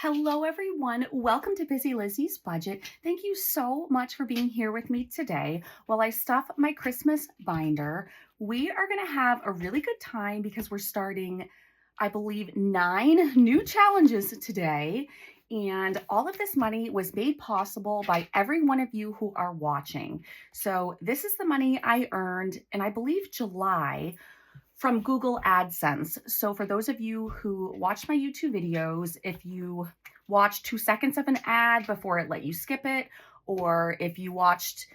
Hello everyone, welcome to Busy Lizzie's Budget. Thank you so much for being here with me today while I stuff my Christmas binder. We are going to have a really good time because we're starting, I believe, 9 new challenges today. And all of this money was made possible by every one of you who are watching. So this is the money I earned in, I believe, July from Google AdSense. So for those of you who watch my YouTube videos, if you watched 2 seconds of an ad before it let you skip it, or if you watched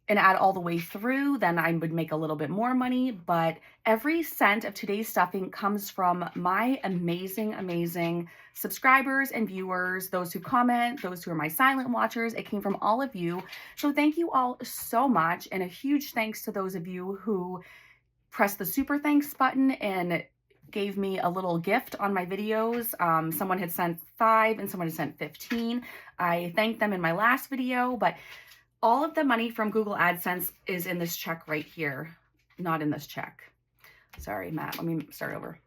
an ad all the way through, then I would make a little bit more money. But every cent of today's stuffing comes from my amazing subscribers and viewers, those who comment, those who are my silent watchers. It came from all of you. So thank you all so much. And a huge thanks to those of you who press the super thanks button and gave me a little gift on my videos. Someone had sent 5 and someone had sent 15. I thanked them in my last video, but all of the money from Google AdSense is in this check right here, not in this check. Sorry, Matt, let me start over.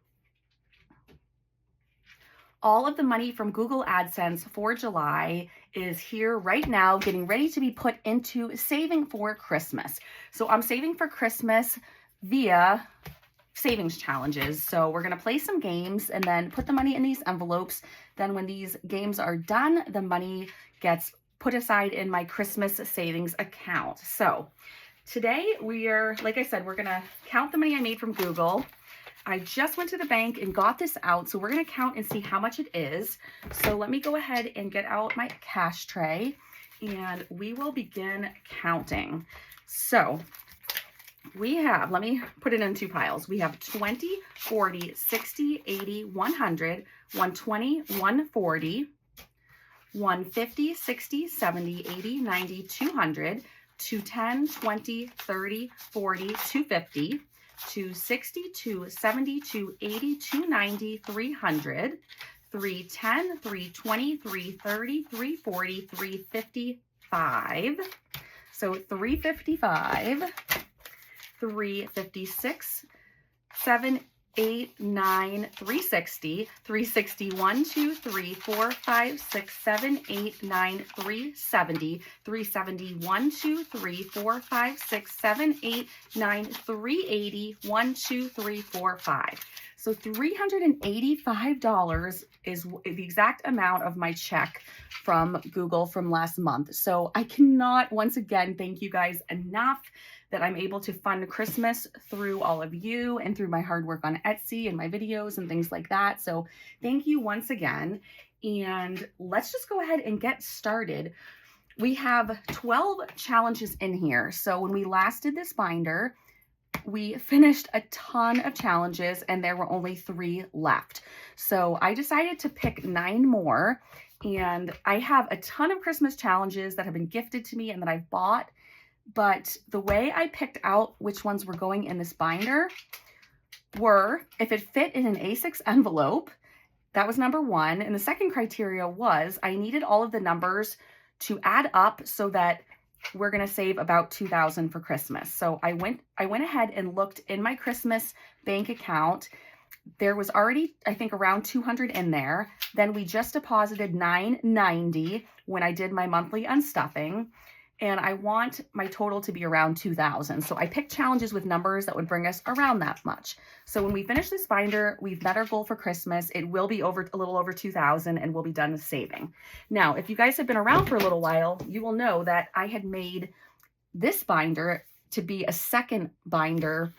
All of the money from Google AdSense for July is here right now, getting ready to be put into saving for Christmas. So I'm saving for Christmas via savings challenges. So we're going to play some games and then put the money in these envelopes. Then when these games are done, the money gets put aside in my Christmas savings account. So today like I said, we're going to count the money I made from Google. I just went to the bank and got this out. So we're going to count and see how much it is. So let me go ahead and get out my cash tray and we will begin counting. So we have, let me put it in 2 piles. We have 20, 40, 60, 80, 100, 120, 140, 150, 60, 70, 80, 90, 200, 210, 20, 30, 40, 250, 260, 270, 280, 290, 300, 310, 320, 330, 340, 355. So 355. 356, 7, 8, 9, 360, 361, 2, 3, 4, 5, 6, 7, 8, 9, 370, 371, 2, 3, 4, 5, 6, 7, 8, 9, 380, 1, 2, 3, 4, 5. So $385 is the exact amount of my check from Google from last month. So I cannot, once again, thank you guys enough that I'm able to fund Christmas through all of you and through my hard work on Etsy and my videos and things like that. So thank you once again. And let's just go ahead and get started. We have 12 challenges in here. So when we last did this binder, we finished a ton of challenges and there were only 3 left. So I decided to pick 9 more. And I have a ton of Christmas challenges that have been gifted to me and that I've bought. But the way I picked out which ones were going in this binder were if it fit in an A6 envelope. That was number 1. And the second criteria was I needed all of the numbers to add up so that we're going to save about $2,000 for Christmas. So I went ahead and looked in my Christmas bank account. There was already, I think, around $200 in there. Then we just deposited $990 when I did my monthly unstuffing. And I want my total to be around $2,000. So I picked challenges with numbers that would bring us around that much. So when we finish this binder, we've met our goal for Christmas. It will be a little over $2,000 and we'll be done saving. Now, if you guys have been around for a little while, you will know that I had made this binder to be a second binder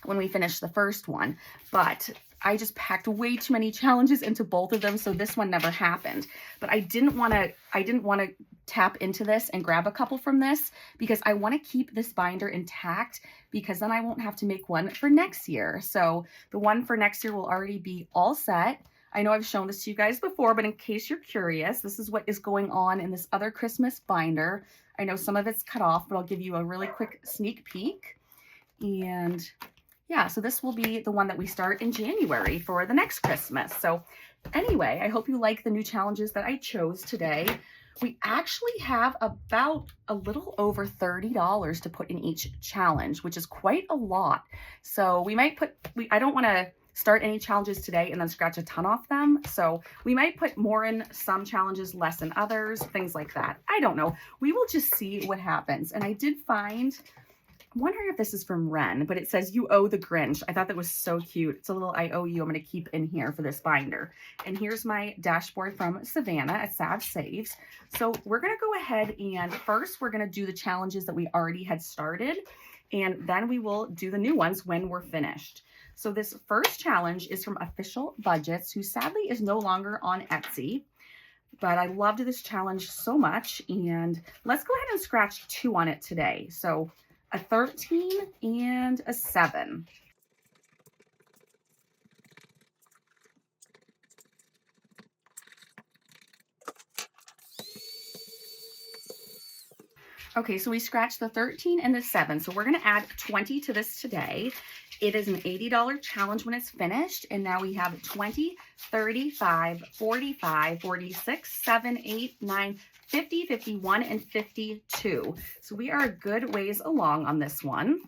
when we finished the first one. But I just packed way too many challenges into both of them, so this one never happened. But I didn't want to tap into this and grab a couple from this because I want to keep this binder intact because then I won't have to make one for next year. So the one for next year will already be all set. I know I've shown this to you guys before, but in case you're curious, this is what is going on in this other Christmas binder. I know some of it's cut off, but I'll give you a really quick sneak peek. And yeah, so this will be the one that we start in January for the next Christmas. So anyway, I hope you like the new challenges that I chose today. We actually have about a little over $30 to put in each challenge, which is quite a lot. So we might I don't want to start any challenges today and then scratch a ton off them. So we might put more in some challenges, less in others, things like that. I don't know. We will just see what happens. And I did find, I'm wondering if this is from Ren, but it says, "You owe the Grinch." I thought that was so cute. It's a little "I owe you" I'm going to keep in here for this binder. And here's my dashboard from Savannah at Sad Saves. So we're going to go ahead and first we're going to do the challenges that we already had started. And then we will do the new ones when we're finished. So this first challenge is from Official Budgets, who sadly is no longer on Etsy. But I loved this challenge so much. And let's go ahead and scratch 2 on it today. So a 13 and a 7. Okay, so we scratched the 13 and the 7. So we're going to add 20 to this today. It is an $80 challenge when it's finished. And now we have 20, 35, 45, 46, 7, 8, 9, 50, 51, and 52. So we are a good ways along on this one.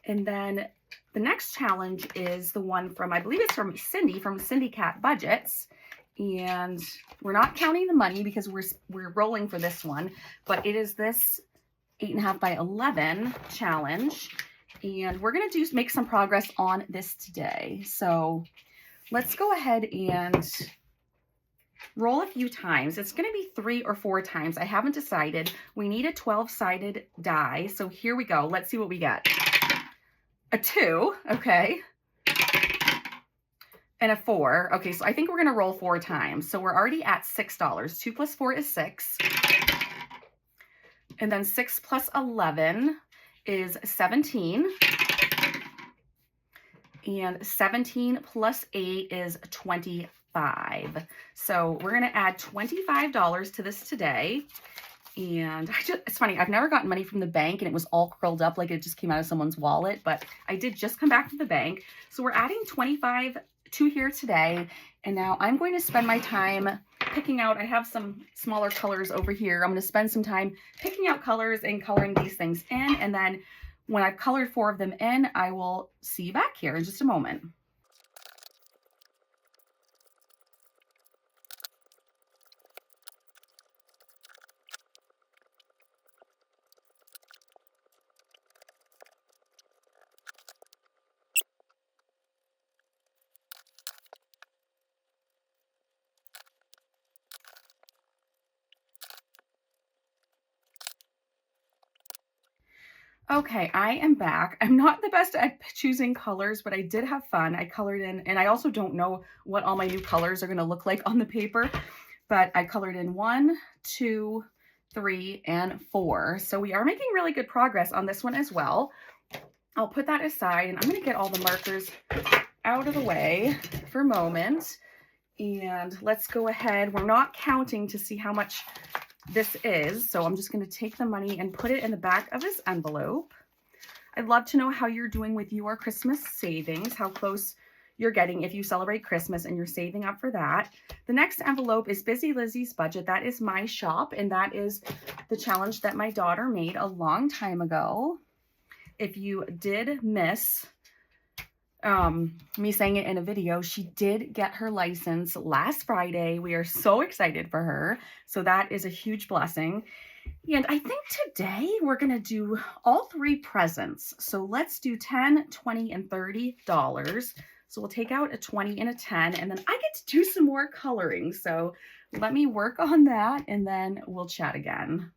And then the next challenge is the one from, I believe it's from Cindy, from Cindy Cat Budgets. And we're not counting the money because we're rolling for this one, but it is this 8.5 by 11 challenge. And we're going to make some progress on this today. So let's go ahead and roll a few times. It's going to be 3 or 4 times. I haven't decided. We need a 12-sided die. So here we go. Let's see what we get. A 2. Okay. And a 4. Okay, so I think we're going to roll 4 times. So we're already at $6. 2 plus 4 is 6. And then 6 plus 11 is 17. And 17 plus 8 is 25. So we're going to add $25 to this today. And it's funny, I've never gotten money from the bank and it was all curled up like it just came out of someone's wallet, but I did just come back to the bank. So we're adding 25 to here today. And now I'm going to spend my time picking out, I have some smaller colors over here. I'm going to spend some time picking out colors and coloring these things in. And then when I've colored 4 of them in, I will see you back here in just a moment. Okay, I am back. I'm not the best at choosing colors, but I did have fun. I colored in, and I also don't know what all my new colors are going to look like on the paper, but I colored in 1, 2, 3, and 4. So we are making really good progress on this one as well. I'll put that aside, and I'm going to get all the markers out of the way for a moment. And let's go ahead. We're not counting to see how much this is, so I'm just going to take the money and put it in the back of this envelope. I'd love to know how you're doing with your Christmas savings, how close you're getting if you celebrate Christmas and you're saving up for that. The next envelope is Busy Lizzy's Budget. That is my shop, and that is the challenge that my daughter made a long time ago. If you did miss me saying it in a video, she did get her license last Friday. We are so excited for her. So that is a huge blessing. And I think today we're going to do all 3 presents. So let's do $10, $20, and $30. So we'll take out a 20 and a 10, and then I get to do some more coloring. So let me work on that, and then we'll chat again.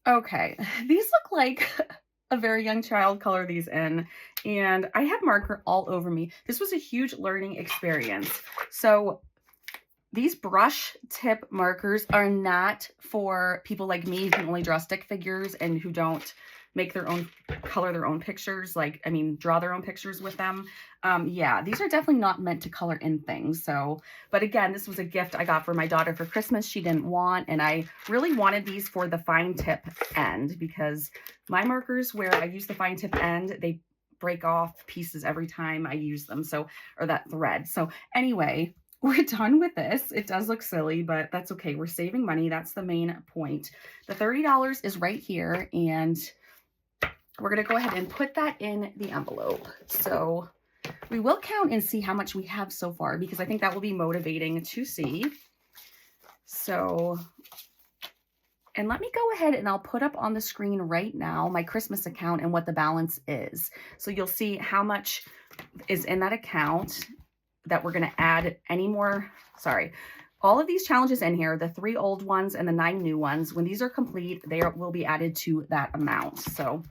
Okay, these look like a very young child color these in, and I have marker all over me. This was a huge learning experience. So these brush tip markers are not for people like me who can only draw stick figures and who don't make their own, color their own pictures, like, I mean, draw their own pictures with them. Yeah, these are definitely not meant to color in things. So, but again, this was a gift I got for my daughter for Christmas. She didn't want, and I really wanted these for the fine tip end because my markers where I use the fine tip end, they break off pieces every time I use them. So, or that thread. So anyway, we're done with this. It does look silly, but that's okay. We're saving money. That's the main point. The $30 is right here, and we're going to go ahead and put that in the envelope. So we will count and see how much we have so far, because I think that will be motivating to see. So, and let me go ahead and I'll put up on the screen right now my Christmas account and what the balance is. So you'll see how much is in that account that we're going to add any more. Sorry. All of these challenges in here, the 3 old ones and the 9 new ones, when these are complete, they will be added to that amount. So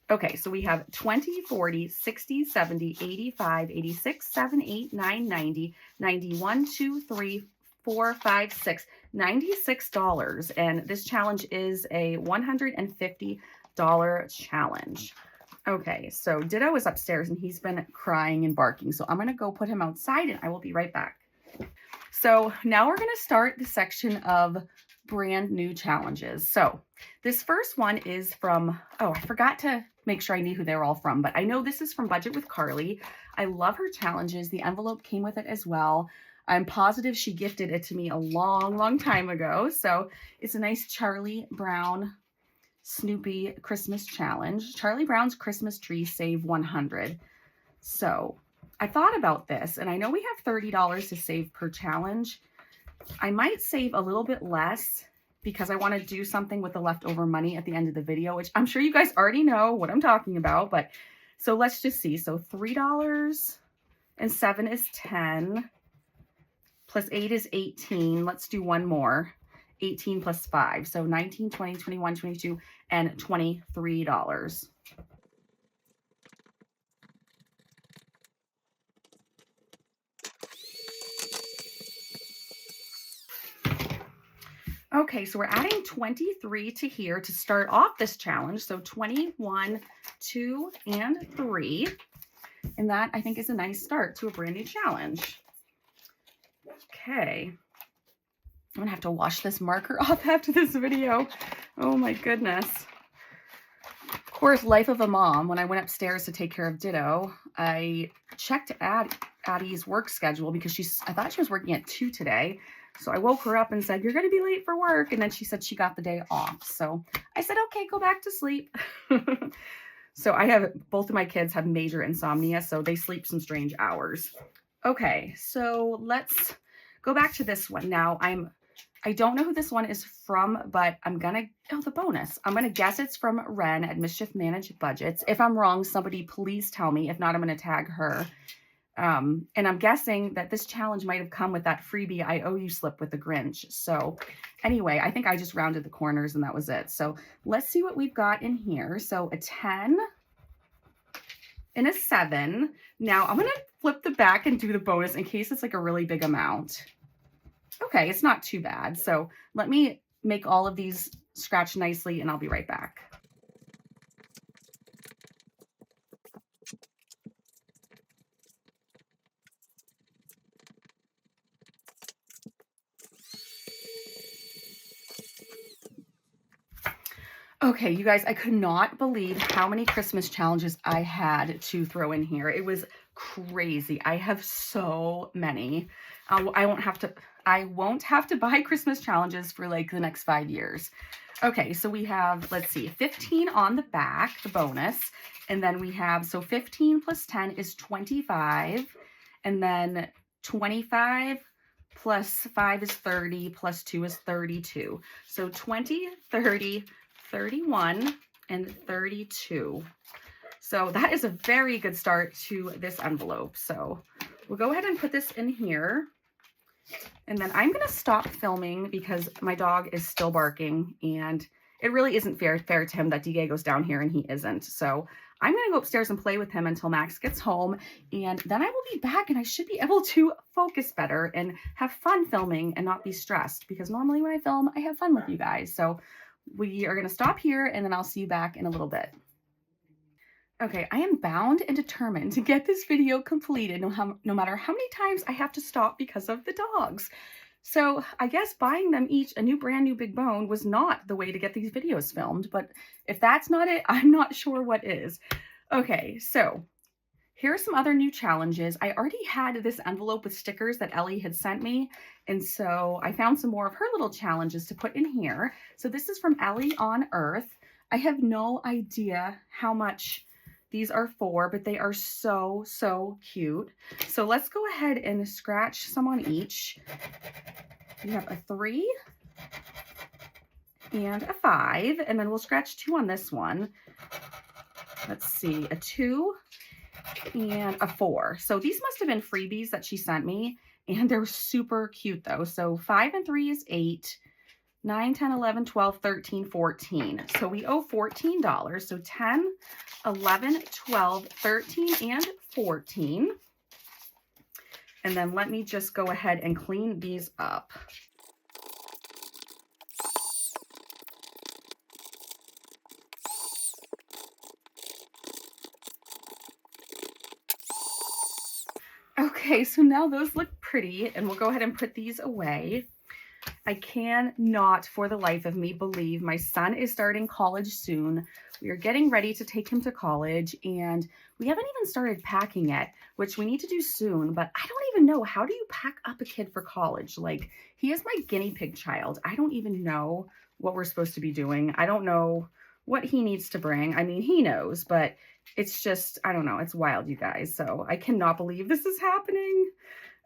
okay, so we have 20, 40, 60, 70, 85, 86, 7, 8, 9, 90, 91, 2, 3, 4, 5, 6, $96. And this challenge is a $150 challenge. Okay, so Ditto is upstairs and he's been crying and barking. So I'm going to go put him outside and I will be right back. So now we're going to start the section of brand new challenges. So this first one is from, oh, I forgot to make sure I knew who they were all from, but I know this is from Budget with Carly. I love her challenges. The envelope came with it as well. I'm positive she gifted it to me a long time ago. So it's a nice Charlie Brown Snoopy Christmas challenge. Charlie Brown's Christmas Tree Save 100. So I thought about this, and I know we have $30 to save per challenge. I might save a little bit less because I want to do something with the leftover money at the end of the video, which I'm sure you guys already know what I'm talking about. But so let's just see. So $3 and 7 is 10 plus 8 is 18. Let's do one more. 18 plus 5. So 19, 20, 21, 22, and $23. Okay, so we're adding 23 to here to start off this challenge. So 21, 2, and 3. And that, I think, is a nice start to a brand new challenge. Okay. I'm going to have to wash this marker off after this video. Oh my goodness. Of course, life of a mom. When I went upstairs to take care of Ditto, I checked Addie's work schedule because I thought she was working at 2 today. So I woke her up and said, "You're going to be late for work." And then she said she got the day off. So I said, "Okay, go back to sleep." So both of my kids have major insomnia, so they sleep some strange hours. Okay, so let's go back to this one. Now, I don't know who this one is from, but the bonus. I'm going to guess it's from Ren at Mischief Managed Budgets. If I'm wrong, somebody please tell me. If not, I'm going to tag her. And I'm guessing that this challenge might have come with that freebie I owe you slip with the Grinch. So anyway, I think I just rounded the corners and that was it. So let's see what we've got in here. So a 10 and a 7. Now I'm going to flip the back and do the bonus in case it's like a really big amount. Okay, it's not too bad. So let me make all of these scratch nicely and I'll be right back. Okay, you guys, I could not believe how many Christmas challenges I had to throw in here. It was crazy. I have so many. I won't have to buy Christmas challenges for like the next 5 years. Okay, so we have, let's see, 15 on the back, the bonus. And then we have, so 15 plus 10 is 25. And then 25 plus 5 is 30, plus 2 is 32. So 20, 30, 31, and 32. So that is a very good start to this envelope. So we'll go ahead and put this in here. And then I'm going to stop filming because my dog is still barking and it really isn't fair to him that Diego's down here and he isn't. So I'm going to go upstairs and play with him until Max gets home, and then I will be back and I should be able to focus better and have fun filming and not be stressed, because normally when I film, I have fun with you guys. So we are going to stop here and then I'll see you back in a little bit. Okay, I am bound and determined to get this video completed no matter how many times I have to stop because of the dogs. So I guess buying them each a brand new big bone was not the way to get these videos filmed, but if that's not it, I'm not sure what is. Okay, so here are some other new challenges. I already had this envelope with stickers that Ellie had sent me, and so I found some more of her little challenges to put in here. So this is from Ellie on Earth. I have no idea how much these are for, but they are so, so cute. So let's go ahead and scratch some on each. We have a 3 and a 5, and then we'll scratch 2 on this one. Let's see, a 2 and a 4. So these must have been freebies that she sent me, and they're super cute though. So 5 and 3 is 8. 9, 10, 11, 12, 13, 14. So we owe $14. So 10, 11, 12, 13, and 14. And then let me just go ahead and clean these up. Okay, so now those look pretty, and we'll go ahead and put these away. I cannot for the life of me believe my son is starting college soon. We are getting ready to take him to college, and we haven't even started packing yet, which we need to do soon, but I don't even know, how do you pack up a kid for college? Like, he is my guinea pig child. I don't even know what we're supposed to be doing. I don't know what he needs to bring. I mean, he knows, but it's just, I don't know. It's wild, you guys. So I cannot believe this is happening.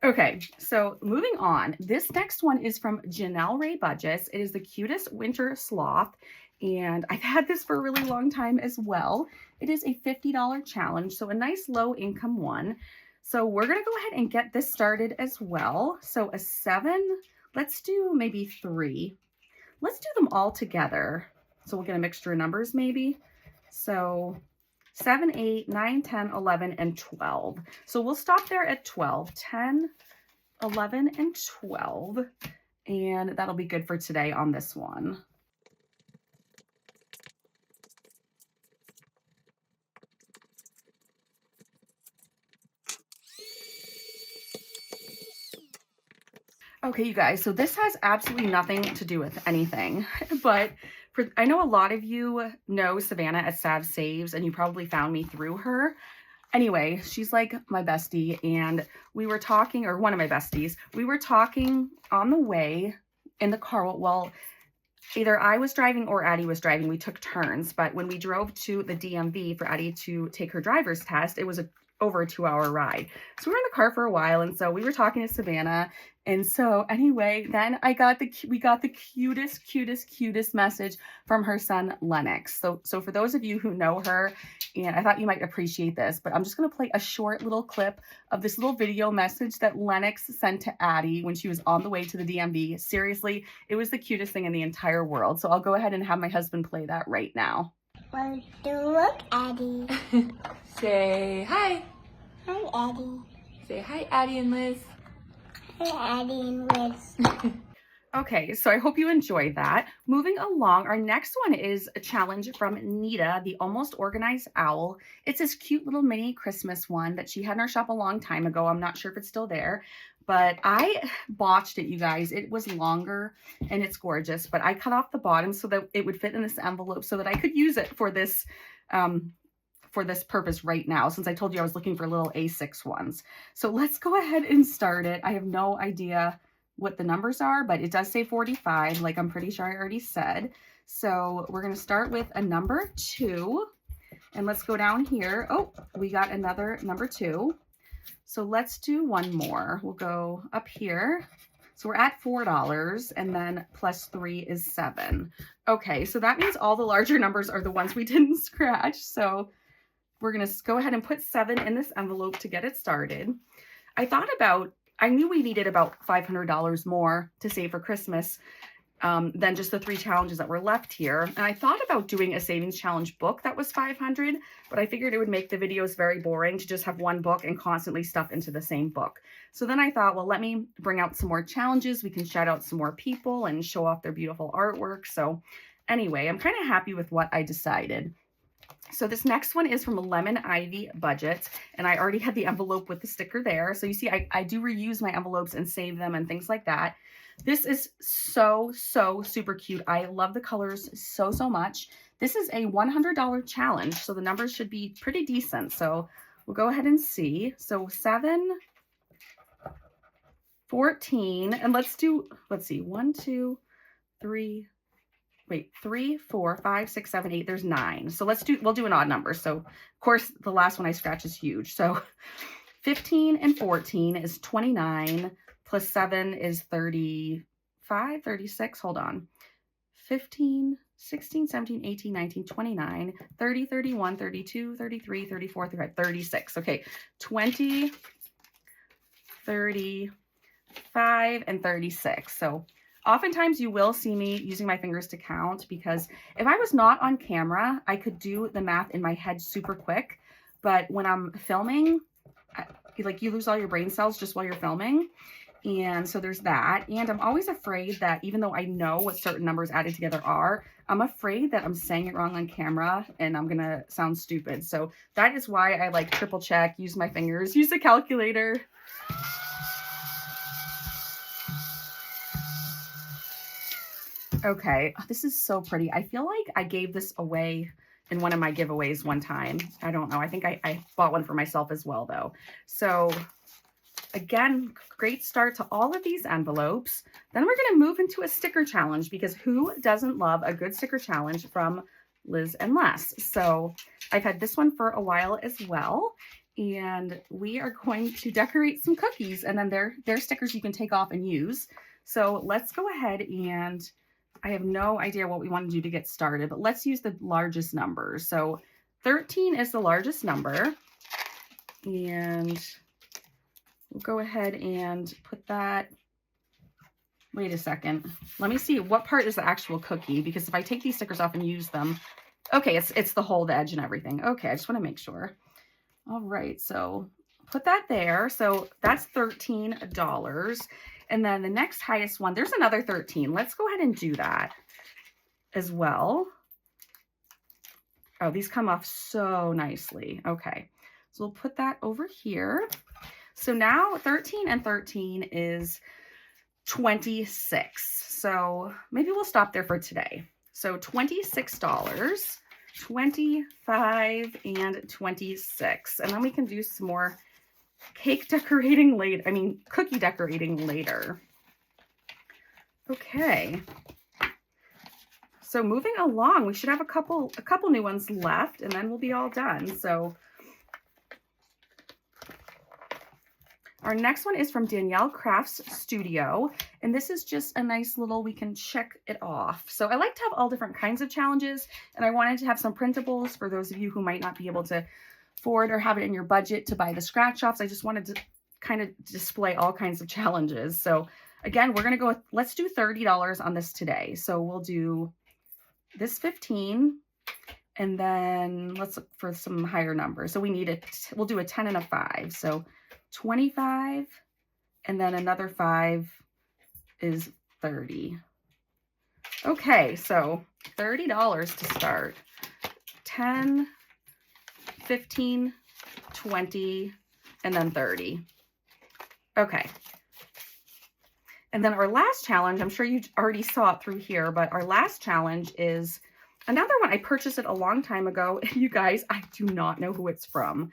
Okay, so moving on. This next one is from Janelle Ray Budgets. It is the cutest winter sloth, and I've had this for a really long time as well. It is a $50 challenge, so a nice low income one. So we're gonna go ahead and get this started as well. So a 7, let's do maybe 3. Let's do them all together. So we'll get a mixture of numbers maybe. So 7, 8, 9, 10, 11, and 12. So we'll stop there at 12, 10, 11, and 12. And that'll be good for today on this one. Okay, you guys, so this has absolutely nothing to do with anything, but I know a lot of you know Savannah at Sav Saves, and you probably found me through her. Anyway, she's like my bestie, and we were talking, or one of my besties, we were talking on the way in the car. Well, either I was driving or Addie was driving. We took turns, but when we drove to the DMV for Addie to take her driver's test, it was over a 2-hour ride. So we were in the car for a while, and so we were talking to Savannah. And so anyway, then we got the cutest message from her son Lennox. So for those of you who know her, and I thought you might appreciate this, but I'm just gonna play a short little clip of this little video message that Lennox sent to Addie when she was on the way to the DMV. Seriously, it was the cutest thing in the entire world. So I'll go ahead and have my husband play that right now. Well, look, Addie. Say hi. Hi, Addie. Say hi, Addie and Liz. Hi, Addie and Liz. Okay, so I hope you enjoyed that. Moving along, our next one is a challenge from Nita, the Almost Organized Owl. It's this cute little mini Christmas one that she had in her shop a long time ago. I'm not sure if it's still there, but I botched it, you guys. It was longer and it's gorgeous, but I cut off the bottom so that it would fit in this envelope so that I could use it for this purpose right now, since I told you I was looking for little A6 ones. So let's go ahead and start it. I have no idea what the numbers are, but it does say 45, like I'm pretty sure I already said. So we're going to start with a number 2, and let's go down here. Oh, we got another number 2. So let's do one more. We'll go up here. So we're at $4, and then plus 3 is 7. Okay, so that means all the larger numbers are the ones we didn't scratch. So we're going to go ahead and put 7 in this envelope to get it started. I knew we needed about $500 more to save for Christmas. than just the 3 challenges that were left here. And I thought about doing a savings challenge book that was $500, but I figured it would make the videos very boring to just have one book and constantly stuff into the same book. So then I thought, well, let me bring out some more challenges. We can shout out some more people and show off their beautiful artwork. So anyway, I'm kind of happy with what I decided. So this next one is from Lemon Ivy Budget, and I already had the envelope with the sticker there. So you see, I do reuse my envelopes and save them and things like that. This is so super cute. I love the colors so much. This is a $100 challenge, so the numbers should be pretty decent. So we'll go ahead and see. So 7, 14, and let's see, 1, 2, 3, wait, 3, 4, 5, 6, 7, 8. There's 9. So we'll do an odd number. So of course the last one I scratch is huge. So 15 and 14 is 29. Plus 7 is 35, 36, hold on. 15, 16, 17, 18, 19, 29, 30, 31, 32, 33, 34, 35, 36. Okay, 20, 35, and 36. So oftentimes you will see me using my fingers to count, because if I was not on camera, I could do the math in my head super quick. But when I'm filming, like, you lose all your brain cells just while you're filming. And so there's that. And I'm always afraid that even though I know what certain numbers added together are, I'm afraid that I'm saying it wrong on camera and I'm going to sound stupid. So that is why I like triple check, use my fingers, use a calculator. Okay, this is so pretty. I feel like I gave this away in one of my giveaways one time. I don't know. I think I bought one for myself as well, though. So again, great start to all of these envelopes. Then we're going to move into a sticker challenge, because who doesn't love a good sticker challenge from Liz and Les? So I've had this one for a while as well. And we are going to decorate some cookies, and then they're stickers you can take off and use. So let's go ahead, and I have no idea what we want to do to get started, but let's use the largest numbers. So 13 is the largest number, and we'll go ahead and put that. Wait a second. Let me see what part is the actual cookie, because if I take these stickers off and use them, okay, it's the whole, the edge and everything. Okay, I just want to make sure. All right, so put that there. So that's $13. And then the next highest one, there's another 13. Let's go ahead and do that as well. Oh, these come off so nicely. Okay, so we'll put that over here. So now 13 and 13 is 26. So maybe we'll stop there for today. So $26, 25, and 26. And then we can do some more cake decorating later. I mean, cookie decorating later. Okay. So moving along, we should have a couple new ones left, and then we'll be all done. So our next one is from Danielle Crafts Studio, and this is just a nice little, we can check it off. So I like to have all different kinds of challenges, and I wanted to have some printables for those of you who might not be able to afford or have it in your budget to buy the scratch offs. I just wanted to kind of display all kinds of challenges. So again, we're going to go with, let's do $30 on this today. So we'll do this 15, and then let's look for some higher numbers. So we need we'll do a 10 and a 5. So 25, and then another 5 is 30. Okay, so $30 to start. 10, 15, 20, and then 30. Okay. And then our last challenge, I'm sure you already saw it through here, but our last challenge is another one. I purchased it a long time ago. You guys, I do not know who it's from.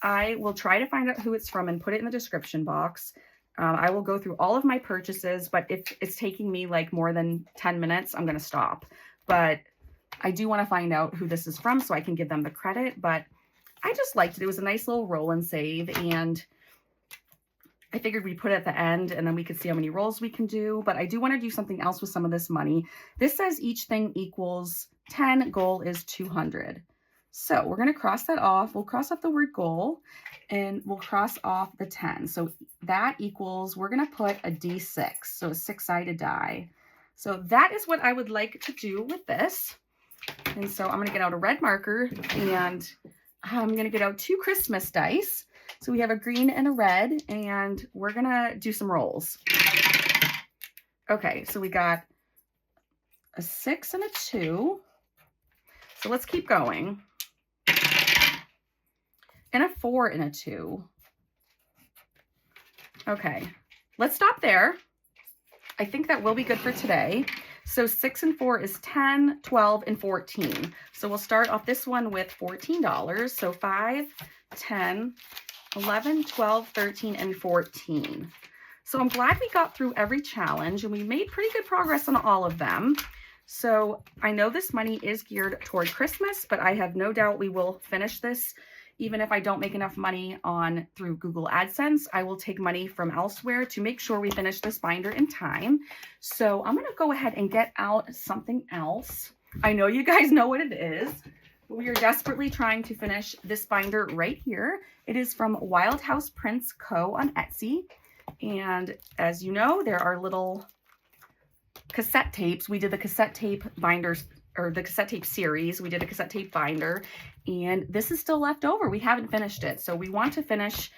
I will try to find out who it's from and put it in the description box. I will go through all of my purchases, but if it's taking me like more than 10 minutes, I'm going to stop. But I do want to find out who this is from so I can give them the credit. But I just liked it. It was a nice little roll and save, and I figured we'd put it at the end and then we could see how many rolls we can do. But I do want to do something else with some of this money. This says each thing equals 10, goal is 200. So we're going to cross that off. We'll cross off the word goal, and we'll cross off the 10. So that equals, we're going to put a D6, so a 6-sided die. So that is what I would like to do with this. And so I'm going to get out a red marker and I'm going to get out 2 Christmas dice. So we have a green and a red, and we're going to do some rolls. Okay, so we got a 6 and a 2. So let's keep going. And a 4 and a 2. Okay, let's stop there. I think that will be good for today. So 6 and 4 is 10, 12, and 14. So we'll start off this one with $14. So 5, 10, 11, 12, 13, and 14. So I'm glad we got through every challenge and we made pretty good progress on all of them. So I know this money is geared toward Christmas, but I have no doubt we will finish this. Even if I don't make enough money through Google AdSense, I will take money from elsewhere to make sure we finish this binder in time. So I'm going to go ahead and get out something else. I know you guys know what it is. We are desperately trying to finish this binder right here. It is from Wild House Prints Co. on Etsy. And as you know, there are little cassette tapes. We did the cassette tape binders, or the cassette tape series. We did a cassette tape binder, and this is still left over. We haven't finished it. So we want to finish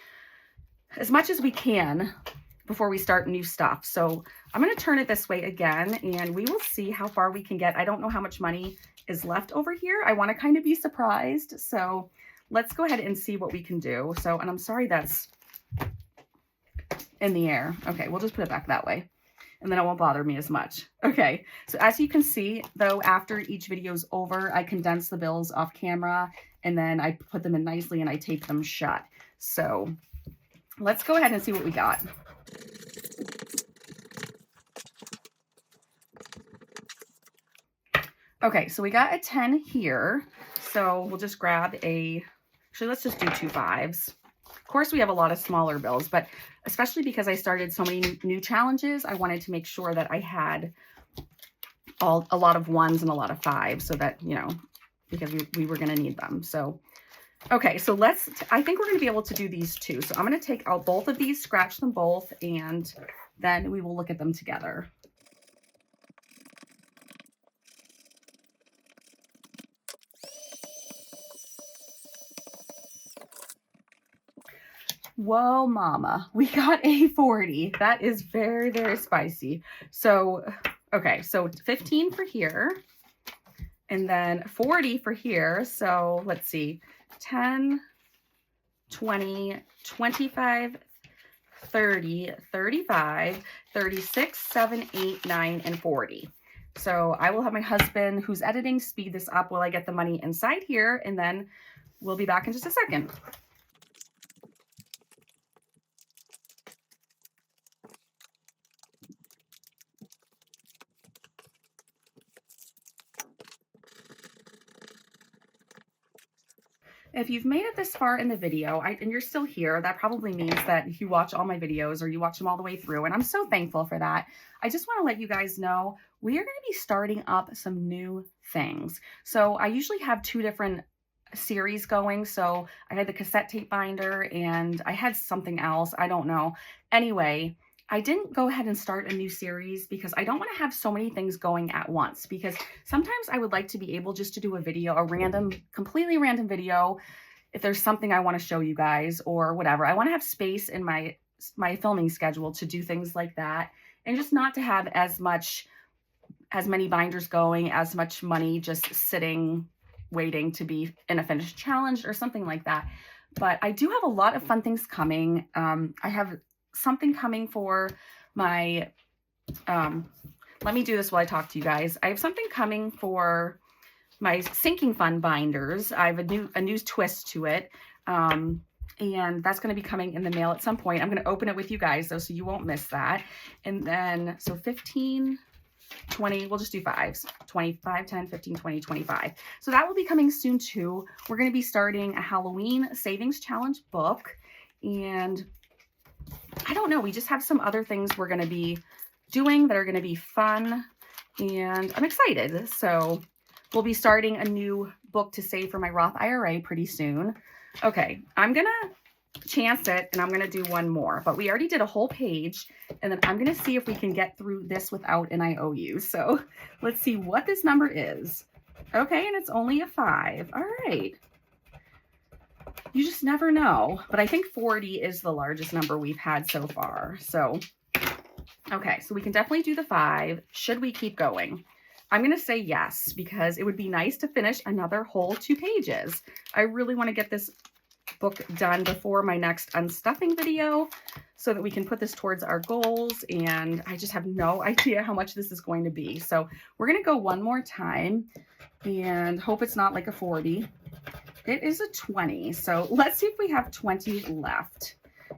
as much as we can before we start new stuff. So I'm going to turn it this way again, and we will see how far we can get. I don't know how much money is left over here. I want to kind of be surprised. So let's go ahead and see what we can do. So, and I'm sorry that's in the air. Okay, we'll just put it back that way, and then it won't bother me as much. Okay, so as you can see, though, after each video is over, I condense the bills off camera, and then I put them in nicely and I tape them shut. So let's go ahead and see what we got. Okay, so we got a 10 here. So we'll just grab actually, let's just do 2 5s. Of course, we have a lot of smaller bills, but especially because I started so many new challenges, I wanted to make sure that I had a lot of 1s and a lot of 5s so that, you know, because we were going to need them. So, okay, so I think we're going to be able to do these 2. So I'm going to take out both of these, scratch them both, and then we will look at them together. Whoa, mama, we got a 40. That is very, very spicy. So, okay, so 15 for here, and then 40 for here. So let's see, 10, 20, 25, 30, 35, 36, 7, 8, 9, and 40. So I will have my husband who's editing speed this up while I get the money inside here, and then we'll be back in just a second. If you've made it this far in the video and you're still here, that probably means that you watch all my videos or you watch them all the way through. And I'm so thankful for that. I just want to let you guys know we are going to be starting up some new things. So I usually have 2 different series going. So I had the cassette tape binder and I had something else. I don't know. Anyway, I didn't go ahead and start a new series because I don't want to have so many things going at once, because sometimes I would like to be able just to do a video, completely random video, if there's something I want to show you guys or whatever. I want to have space in my filming schedule to do things like that, and just not to have as many binders going, as much money just sitting waiting to be in a finished challenge or something like that. But I do have a lot of fun things coming. I have something coming for my, let me do this while I talk to you guys. I have something coming for my sinking fund binders. I have a new twist to it. And that's going to be coming in the mail at some point. I'm going to open it with you guys though, so you won't miss that. And then, so 15, 20, we'll just do 5s, 25, 10, 15, 20, 25. So that will be coming soon too. We're going to be starting a Halloween savings challenge book, and I don't know, we just have some other things we're going to be doing that are going to be fun, and I'm excited. So we'll be starting a new book to save for my Roth IRA pretty soon. Okay, I'm going to chance it, and I'm going to do one more. But we already did a whole page, and then I'm going to see if we can get through this without an IOU. So let's see what this number is. Okay, and it's only a 5. All right. You just never know. But I think 40 is the largest number we've had so far. So, okay, so we can definitely do the 5. Should we keep going? I'm going to say yes, because it would be nice to finish another whole 2 pages. I really want to get this book done before my next unstuffing video so that we can put this towards our goals, and I just have no idea how much this is going to be. So we're going to go one more time and hope it's not like a 40. It is a 20. So let's see if we have 20 left.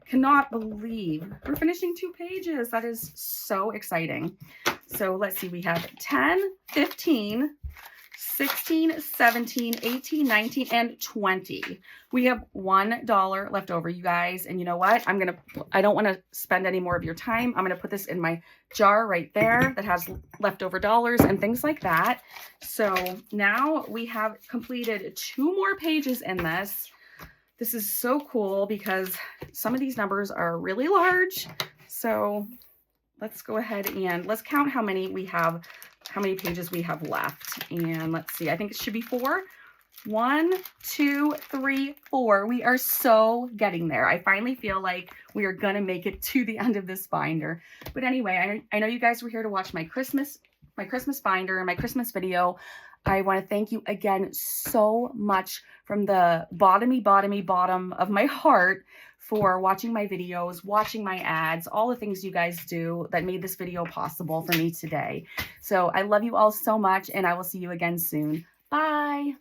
Cannot believe we're finishing 2 pages. That is so exciting. So let's see, we have 10, 15, 16, 17, 18, 19, and 20. We have $1 left over, you guys. And you know what? I don't want to spend any more of your time. I'm going to put this in my jar right there that has leftover dollars and things like that. So now we have completed 2 more pages in this. This is so cool because some of these numbers are really large. So let's go ahead and let's count how many pages we have left. And let's see, I think it should be 4. 1, 2, 3, 4. We are so getting there. I finally feel like we are going to make it to the end of this binder. But anyway, I know you guys were here to watch my Christmas binder and my Christmas video. I want to thank you again so much from the bottom of my heart for watching my videos, watching my ads, all the things you guys do that made this video possible for me today. So I love you all so much, and I will see you again soon. Bye.